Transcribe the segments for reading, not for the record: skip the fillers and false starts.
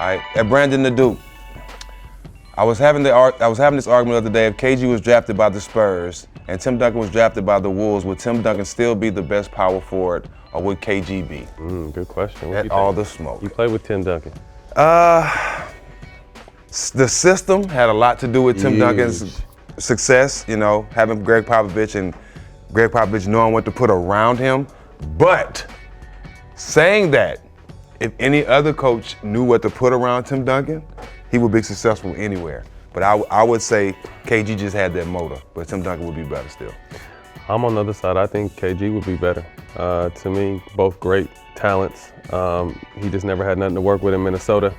right? At Brandon the Duke. I was having this argument the other day. If KG was drafted by the Spurs and Tim Duncan was drafted by the Wolves, would Tim Duncan still be the best power forward, or would KG be? Good question. At AllTheSmoke. You played with Tim Duncan. The system had a lot to do with Tim Duncan's success, you know, having Greg Popovich and Greg Popovich knowing what to put around him. But saying that, if any other coach knew what to put around Tim Duncan, he would be successful anywhere. But I would say KG just had that motor, but Tim Duncan would be better still. I'm on the other side. I think KG would be better. To me, both great talents. He just never had nothing to work with in Minnesota.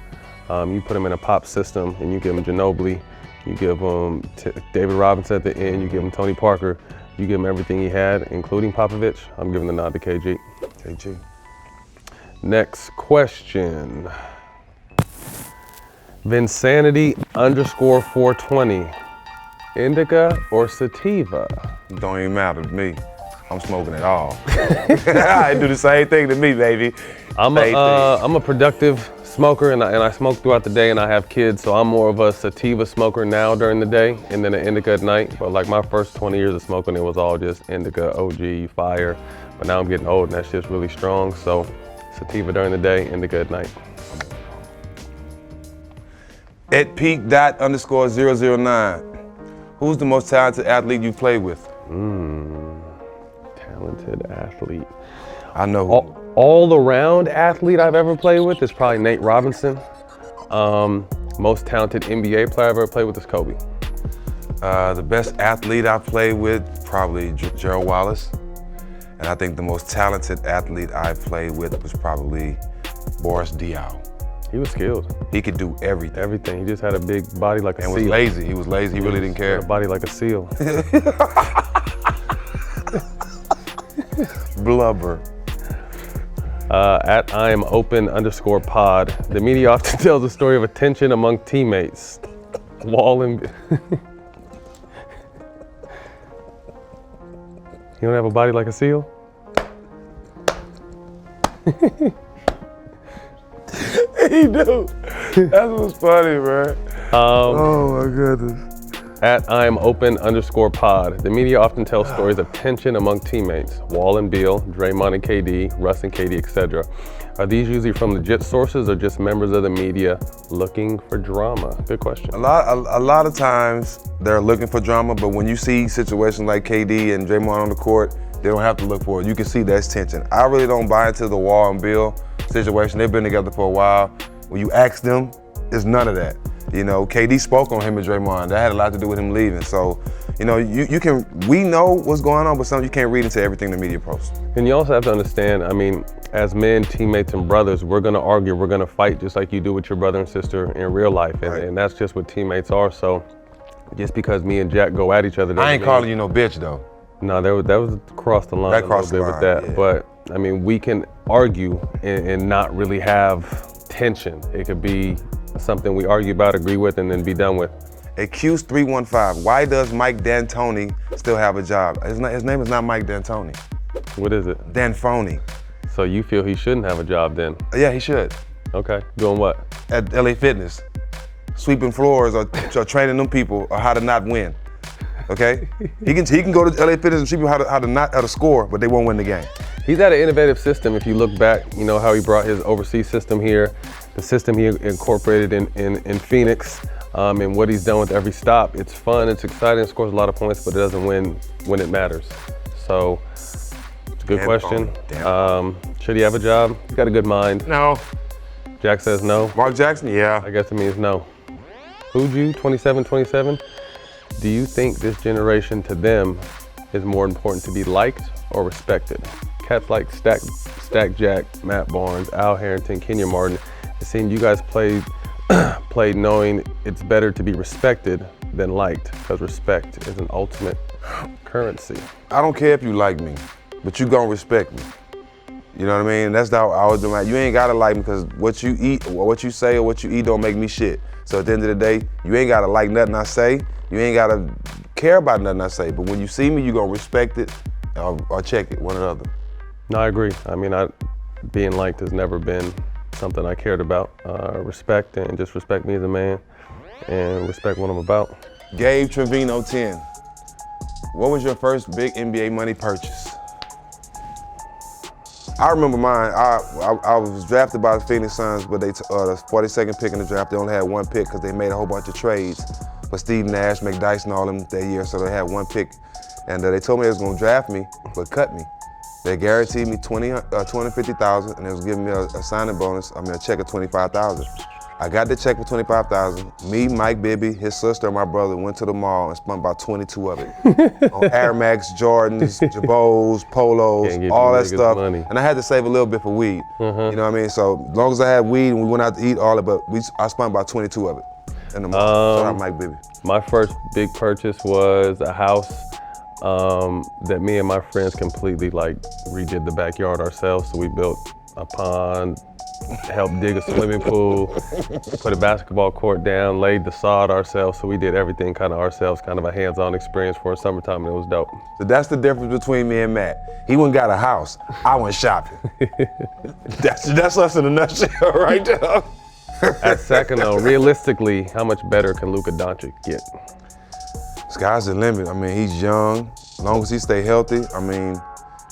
You put him in a pop system and you give him Ginobili, you give him David Robinson at the end, you give him Tony Parker, you give him everything he had, including Popovich. I'm giving the nod to KG. KG. Next question. Vinsanity_420. Indica or sativa? Don't even matter to me. I'm smoking it all. I do the same thing to me, baby. I'm a productive smoker, and I smoke throughout the day, and I have kids, so I'm more of a sativa smoker now during the day, and then an indica at night. But like my first 20 years of smoking, it was all just indica, OG, fire. But now I'm getting old, and that shit's really strong. So sativa during the day, indica at night. At peak._009. Who's the most talented athlete you played with? Talented athlete. I know. All around athlete I've ever played with is probably Nate Robinson. Most talented NBA player I've ever played with is Kobe. The best athlete I played with, probably Gerald Wallace. And I think the most talented athlete I played with was probably Boris Diaw. He was skilled. He could do everything. Everything. He just had a big body like a seal. And was lazy. He was lazy. He really didn't care. Had a body like a seal. Blubber. At IamOpen_pod. The media often tells the story of a tension among teammates. Wall and You don't have a body like a seal? He do. That's what's funny, man. Oh my goodness. At IamOpen_pod. The media often tells stories of tension among teammates. Wall and Beal, Draymond and KD, Russ and KD, etc. Are these usually from legit sources or just members of the media looking for drama? Good question. A lot of times they're looking for drama, but when you see situations like KD and Draymond on the court, they don't have to look for it. You can see that's tension. I really don't buy into the Wall and Beal situation. They've been together for a while. When you ask them, it's none of that. You know, KD spoke on him and Draymond. That had a lot to do with him leaving. So, you know, we know what's going on, but sometimes you can't read into everything the media posts. And you also have to understand, I mean, as men, teammates, and brothers, we're gonna argue, we're gonna fight just like you do with your brother and sister in real life. And, Right. and that's just what teammates are. So just because me and Jack go at each other. I ain't calling you no bitch though. No, that was across the line That crossed the line, with that. yeah. But I mean, we can argue and not really have tension. It could be something we argue about, agree with, and then be done with. Accused315, why does Mike D'Antoni still have a job? His name is not Mike D'Antoni. What is it? D'Antoni. So you feel he shouldn't have a job then? Yeah, he should. Okay, doing what? At LA Fitness, sweeping floors or training them people on how to not win. Okay, he can go to LA Fitness and show people how to score, but they won't win the game. He's had an innovative system. If you look back, you know how he brought his overseas system here, the system he incorporated in Phoenix, and what he's done with every stop. It's fun, it's exciting, it scores a lot of points, but it doesn't win when it matters. So it's a good question. Should he have a job? He's got a good mind. No. Jack says no. Mark Jackson, yeah. I guess it means no. Fuju, 27. Do you think this generation to them is more important to be liked or respected? Cats like Stack Jack, Matt Barnes, Al Harrington, Kenya Martin, it seemed you guys played knowing it's better to be respected than liked, because respect is an ultimate currency. I don't care if you like me, but you gonna respect me. You know what I mean? That's how I was doing. You ain't gotta like me because what you eat, or what you say, or what you eat don't make me shit. So at the end of the day, you ain't gotta like nothing I say. You ain't gotta care about nothing I say. But when you see me, you gonna respect it or check it, one or the other. No, I agree. I mean, being liked has never been something I cared about. Respect, and just respect me as a man and respect what I'm about. Gabe Trevino 10. What was your first big NBA money purchase? I remember mine. I was drafted by the Phoenix Suns, but the 42nd pick in the draft. They only had one pick because they made a whole bunch of trades for Steve Nash, McDyson, all them that year. So they had one pick, and they told me they was gonna draft me, but cut me. They guaranteed me $250,000, and they was giving me a signing bonus. I mean, a check of $25,000. I got the check for $25,000. Me, Mike Bibby, his sister, and my brother went to the mall and spent about 22 of it on Air Max, Jordans, Jabos, Polos, all that stuff. Money. And I had to save a little bit for weed. You know what I mean? So as long as I had weed and we went out to eat, all of it, but I spent about 22 of it in the mall. Shout out Mike Bibby. My first big purchase was a house that me and my friends completely redid the backyard ourselves. So we built a pond, helped dig a swimming pool, put a basketball court down, laid the sod ourselves. So we did everything kind of ourselves, kind of a hands-on experience for a summertime, and it was dope. So that's the difference between me and Matt. He went and got a house, I went shopping. that's us in a nutshell right there. At second though, realistically, how much better can Luka Doncic get? Sky's the limit. I mean, he's young. As long as he stay healthy, I mean,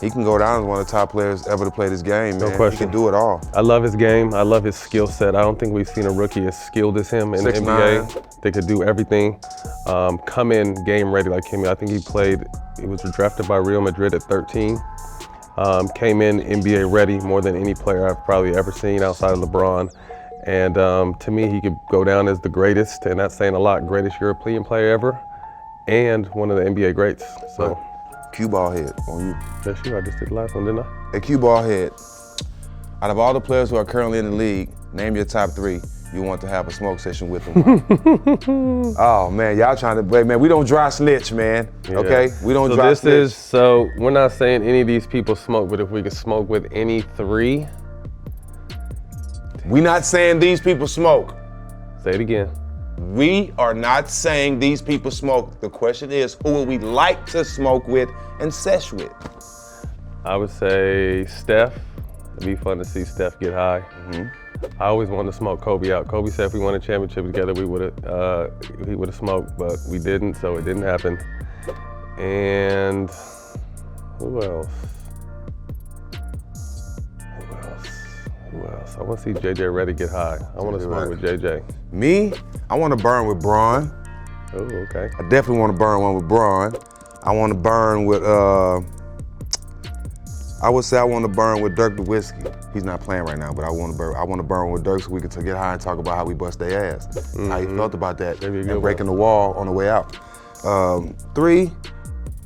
he can go down as one of the top players ever to play this game, man. No question. He can do it all. I love his game. I love his skill set. I don't think we've seen a rookie as skilled as him in the NBA. They could do everything. Come in game ready like him. I think he was drafted by Real Madrid at 13. Came in NBA ready more than any player I've probably ever seen outside of LeBron. And to me, he could go down as the greatest, and that's saying a lot, greatest European player ever, and one of the NBA greats. So. Cue ball head on you. That's you. I just did the last one, didn't I? Hey, cue ball head. Out of all the players who are currently in the league, name your top 3 you want to have a smoke session with them. Oh man, y'all trying to, man, we don't dry snitch, man. Yeah. Okay, we don't dry snitch. So we're not saying any of these people smoke, but if we could smoke with any 3. We not saying these people smoke. Say it again. We are not saying these people smoke. The question is, who would we like to smoke with and sesh with? I would say Steph. It'd be fun to see Steph get high. I always wanted to smoke Kobe out. Kobe said if we won a championship together, he would have smoked, but we didn't, so it didn't happen. And who else? I want to see JJ Redick get high. I want to smoke with JJ. Me? I want to burn with Braun. Oh, okay. I definitely want to burn one with Braun. I want to burn with, I would say I want to burn with Dirk the Whiskey. He's not playing right now, but I want to burn with Dirk so we can get high and talk about how we bust their ass. How you felt about that and breaking the wall on the way out. 3,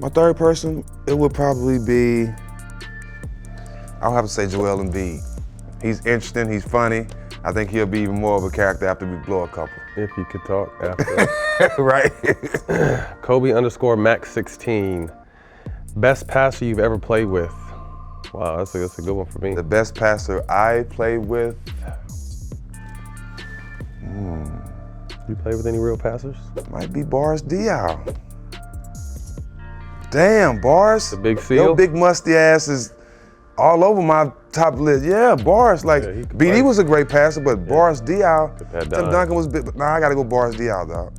my third person, it would probably be, I'll have to say Joel Embiid. He's interesting, he's funny. I think he'll be even more of a character after we blow a couple. If you could talk after. Right. Kobe_Max16. Best passer you've ever played with? Wow, that's a good one for me. The best passer I played with? You play with any real passers? Might be Boris Diaw. Damn, Boris. The big seal? Your big musty ass is all over my top list. Yeah, Boris, BD was a great passer, but Boris Diaw, Tim Duncan was big, but nah, I gotta go Boris Diaw, dog.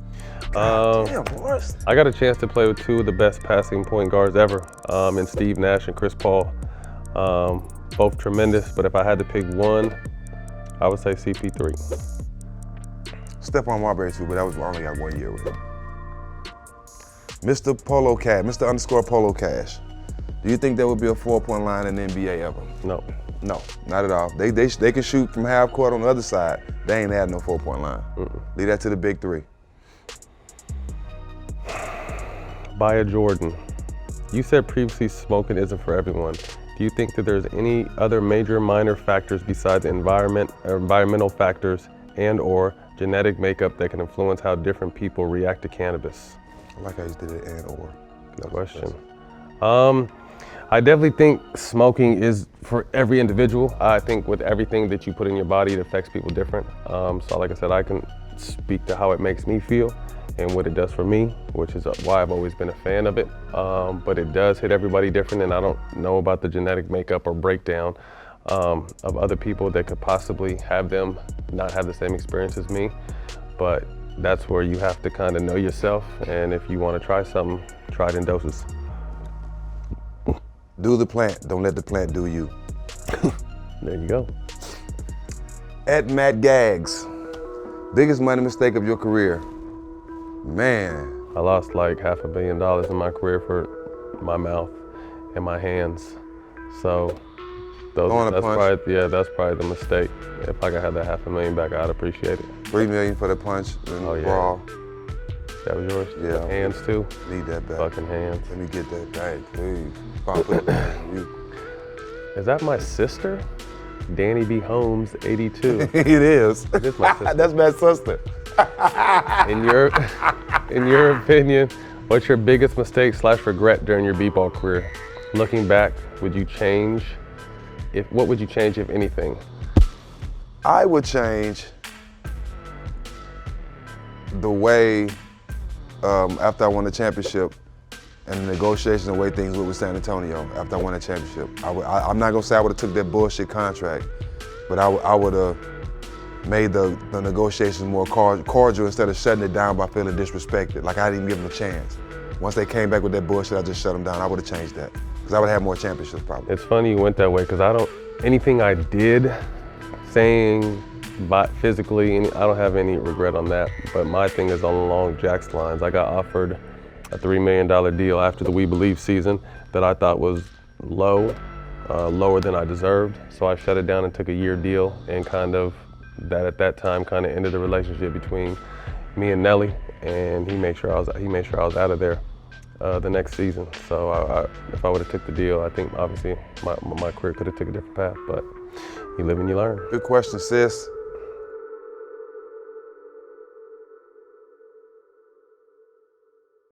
Damn, Boris. I got a chance to play with 2 of the best passing point guards ever, in Steve Nash and Chris Paul. Both tremendous, but if I had to pick one, I would say CP3. Stephon Marbury too, but I only got 1 year with him. Mr. Polo Cash, Mr. _Polo Cash. Do you think there would be a 4-point line in the NBA ever? No. No, not at all. They can shoot from half court on the other side. They ain't had no 4-point line. Leave that to the big 3. Buy Jordan. You said previously smoking isn't for everyone. Do you think that there's any other major minor factors besides environmental factors and/or genetic makeup that can influence how different people react to cannabis? I like how you did it and/or. Good question. I definitely think smoking is for every individual. I think with everything that you put in your body, it affects people different. So like I said, I can speak to how it makes me feel and what it does for me, which is why I've always been a fan of it. But it does hit everybody different, and I don't know about the genetic makeup or breakdown. of other people that could possibly have them not have the same experience as me. But that's where you have to kind of know yourself, and if you want to try something, try it in doses. Do the plant, don't let the plant do you. There you go. At Matt Gags, biggest money mistake of your career? Man. I lost like $500 million in my career for my mouth and my hands. So that's probably the mistake. If I could have that $500,000 back, I'd appreciate it. $3 million for the punch in the brawl. That was yours? Yeah. The hands too? Need that back. Fucking hands. Let me get that back, please. Put it back on you. Is that my sister? Danny B. Holmes, 82. It is. It is my sister. That's Matt's sister. In your opinion, what's your biggest mistake / regret during your b-ball career? Looking back, what would you change, if anything? I would change the way, after I won the championship and the negotiations and the way things went with San Antonio after I won the championship. I'm not gonna say I would have took that bullshit contract, but I would have made the negotiations more cordial instead of shutting it down by feeling disrespected. Like I didn't even give them a chance. Once they came back with that bullshit, I just shut them down. I would have changed that because I would have had more championships probably. It's funny you went that way because anything I did, saying, physically, I don't have any regret on that. But my thing is along Jack's lines. I got offered a $3 million deal after the We Believe season that I thought was lower than I deserved. So I shut it down and took a year deal, and at that time ended the relationship between me and Nelly, and he made sure I was out of there the next season. So if I would have took the deal, I think obviously my career could have took a different path, but you live and you learn. Good question, sis.